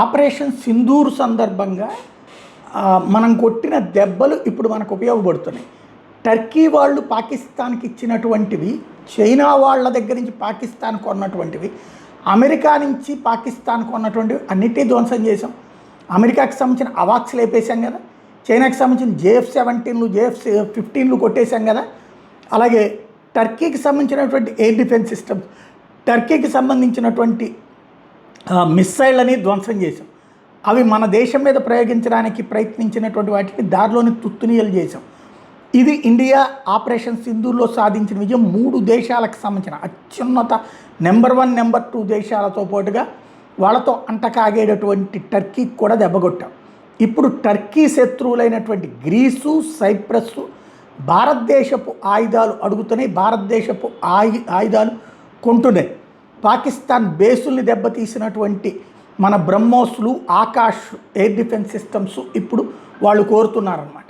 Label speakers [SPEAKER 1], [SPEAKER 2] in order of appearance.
[SPEAKER 1] Operation Sindoor సందర్భంగా మనం కొట్టిన దెబ్బలు ఇప్పుడు మనకు ఉపయోగపడుతున్నాయి. టర్కీ వాళ్ళు పాకిస్తాన్కి ఇచ్చినటువంటివి, చైనా వాళ్ళ దగ్గర నుంచి పాకిస్తాన్ కొన్నటువంటివి, అమెరికా నుంచి పాకిస్తాన్ కొన్నటువంటివి అన్నిటినీ ధ్వంసం చేసాం. అమెరికాకి సంబంధించిన అవాక్స్ లేపేశాం కదా, చైనాకి సంబంధించిన JF-17లు JF-15లు కొట్టేశాం కదా. అలాగే టర్కీకి సంబంధించినటువంటి ఎయిర్ డిఫెన్స్ సిస్టమ్స్, టర్కీకి సంబంధించినటువంటి మిస్సైళ్ళని ధ్వంసం చేసాం. అవి మన దేశం మీద ప్రయోగించడానికి ప్రయత్నించినటువంటి వాటిని దారిలోని తుత్తునీయలు చేసాం. ఇది ఇండియా ఆపరేషన్ సింధూర్లో సాధించిన విజయం. 3 దేశాలకు సంబంధించిన అత్యున్నత నెంబర్ 1, నెంబర్ 2 దేశాలతో పాటుగా వాళ్ళతో అంటకాగేటటువంటి టర్కీకి కూడా దెబ్బకొట్టాం. ఇప్పుడు టర్కీ శత్రువులైనటువంటి గ్రీసు, సైప్రస్ భారతదేశపు ఆయుధాలు అడుగుతున్నాయి, భారతదేశపు ఆయుధాలు కొంటున్నాయి. పాకిస్తాన్ బేసుల్ని దెబ్బతీసినటువంటి మన బ్రహ్మోస్లు, ఆకాష్ ఎయిర్ డిఫెన్స్ సిస్టమ్స్ ఇప్పుడు వాళ్ళు కోరుతున్నారన్నమాట.